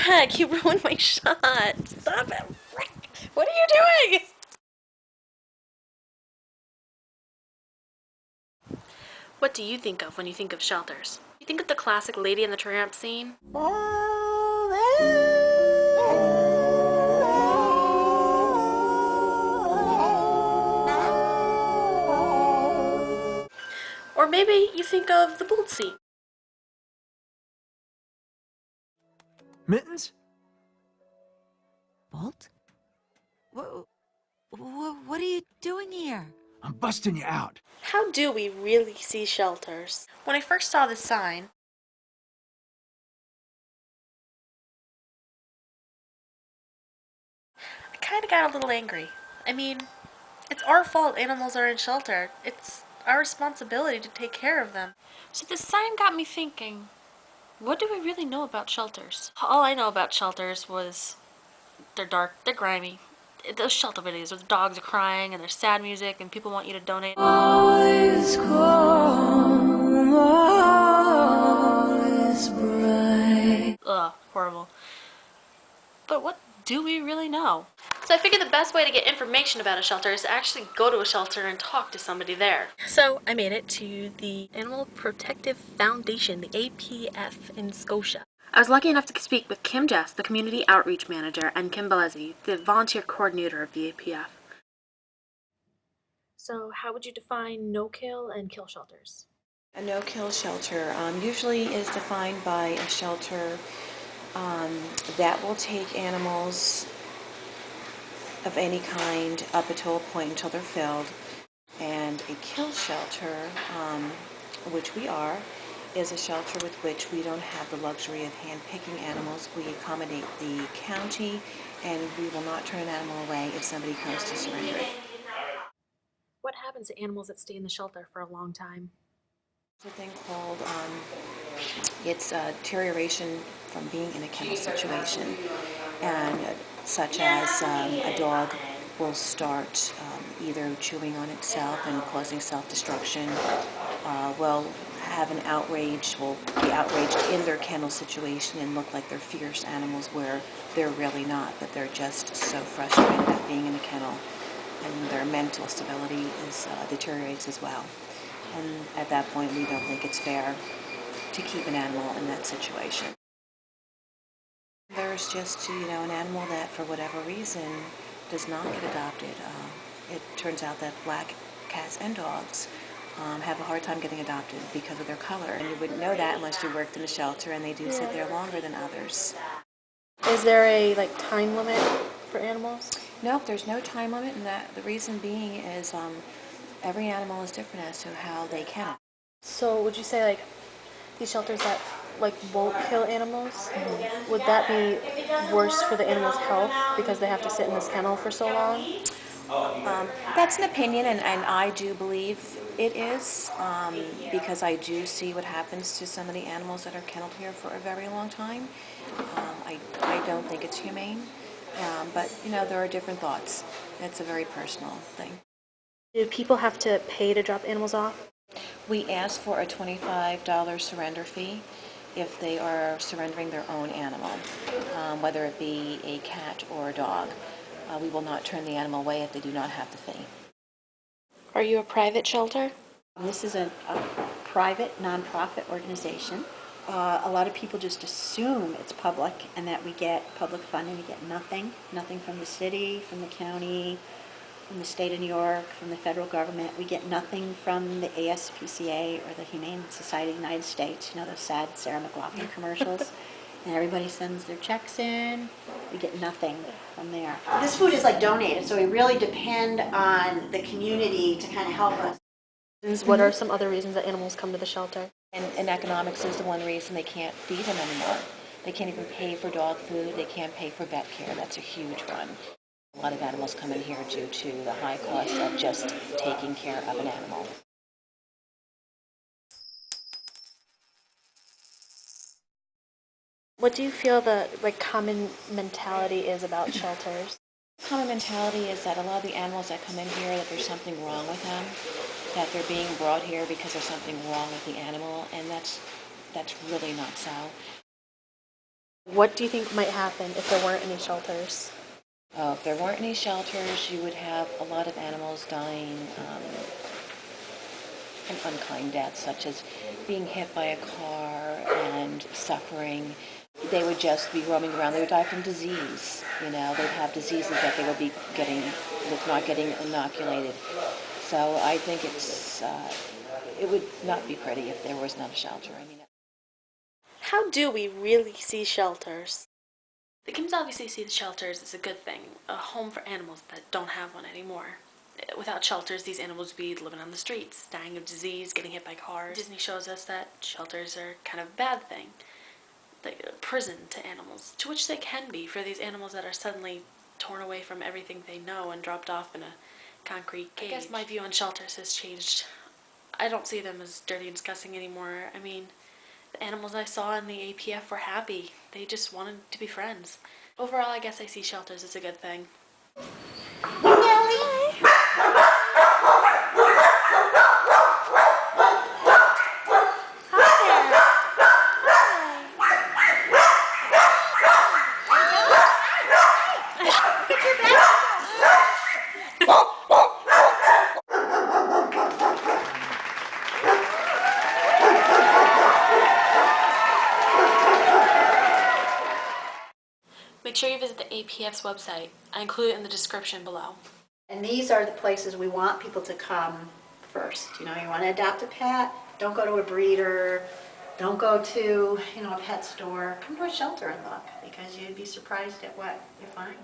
heck? You ruined my shot. Stop it. What are you doing? What do you think of when you think of shelters? You think of the classic Lady and the Tramp scene? Or maybe you think of the bold scene. Mittens? Bolt? What are you doing here? I'm busting you out. How do we really see shelters? When I first saw this sign, I kind of got a little angry. I mean, it's our fault animals are in shelter. It's our responsibility to take care of them. So this sign got me thinking, what do we really know about shelters? All I know about shelters was they're dark, they're grimy. Those shelter videos where the dogs are crying and there's sad music and people want you to donate. All is calm, all is bright. Ugh, horrible. But what do we really know? So I figured the best way to get information about a shelter is to actually go to a shelter and talk to somebody there. So I made it to the Animal Protective Foundation, the APF in Scotia. I was lucky enough to speak with Kim Jess, the Community Outreach Manager, and Kim Belezi, the Volunteer Coordinator of the APF. So how would you define no-kill and kill shelters? A no-kill shelter usually is defined by a shelter that will take animals of any kind up until a point until they're filled. And a kill shelter, which we are, is a shelter with which we don't have the luxury of hand-picking animals. We accommodate the county, and we will not turn an animal away if somebody comes to surrender it. What happens to animals that stay in the shelter for a long time? There's a thing called it's deterioration from being in a kennel situation, and such as a dog will start either chewing on itself and causing self-destruction, will have an outrage, will be outraged in their kennel situation and look like they're fierce animals where they're really not, but they're just so frustrated at being in a kennel, and their mental stability deteriorates as well. And at that point, we don't think it's fair to keep an animal in that situation. There's just, an animal that for whatever reason does not get adopted. It turns out that black cats and dogs have a hard time getting adopted because of their color. And you wouldn't know that unless you worked in a shelter, and they do sit there longer than others. Is there a time limit for animals? Nope, there's no time limit, and the reason being is every animal is different as to how they kennel. So would you say these shelters that won't kill animals, would that be worse for the animal's health because they have to sit in this kennel for so long? That's an opinion, and I do believe it is, because I do see what happens to some of the animals that are kenneled here for a very long time. I don't think it's humane, but there are different thoughts. It's a very personal thing. Do people have to pay to drop animals off? We ask for a $25 surrender fee if they are surrendering their own animal, whether it be a cat or a dog. We will not turn the animal away if they do not have the fee. Are you a private shelter? This is a private, nonprofit organization. A lot of people just assume it's public and that we get public funding. We get nothing from the city, from the county, from the state of New York, from the federal government. We get nothing from the ASPCA or the Humane Society of the United States, those sad Sarah McLachlan commercials. And everybody sends their checks in. We get nothing from there. This food is donated, so we really depend on the community to kind of help us. What are some other reasons that animals come to the shelter? And economics is the one reason they can't feed them anymore. They can't even pay for dog food. They can't pay for vet care. That's a huge one. A lot of animals come in here due to the high cost of just taking care of an animal. What do you feel the common mentality is about shelters? Common mentality is that a lot of the animals that come in here, that there's something wrong with them, that they're being brought here because there's something wrong with the animal, and that's really not so. What do you think might happen if there weren't any shelters? If there weren't any shelters, you would have a lot of animals dying from unkind deaths, such as being hit by a car and suffering. They would just be roaming around. They would die from disease. You know, they'd have diseases that they would be getting, with not getting inoculated. So I think it would not be pretty if there was not a shelter. I mean, How do we really see shelters? The Kims obviously see the shelters as a good thing, a home for animals that don't have one anymore. Without shelters, these animals would be living on the streets, dying of disease, getting hit by cars. Disney shows us that shelters are kind of a bad thing, like a prison to animals, to which they can be for these animals that are suddenly torn away from everything they know and dropped off in a concrete cage. I guess my view on shelters has changed. I don't see them as dirty and disgusting anymore. I mean, the animals I saw in the APF were happy. They just wanted to be friends. Overall, I guess I see shelters as a good thing. Make sure you visit the APF's website. I include it in the description below. And these are the places we want people to come first. You know, you want to adopt a pet, don't go to a breeder, don't go to, a pet store. Come to a shelter and look, because you'd be surprised at what you find.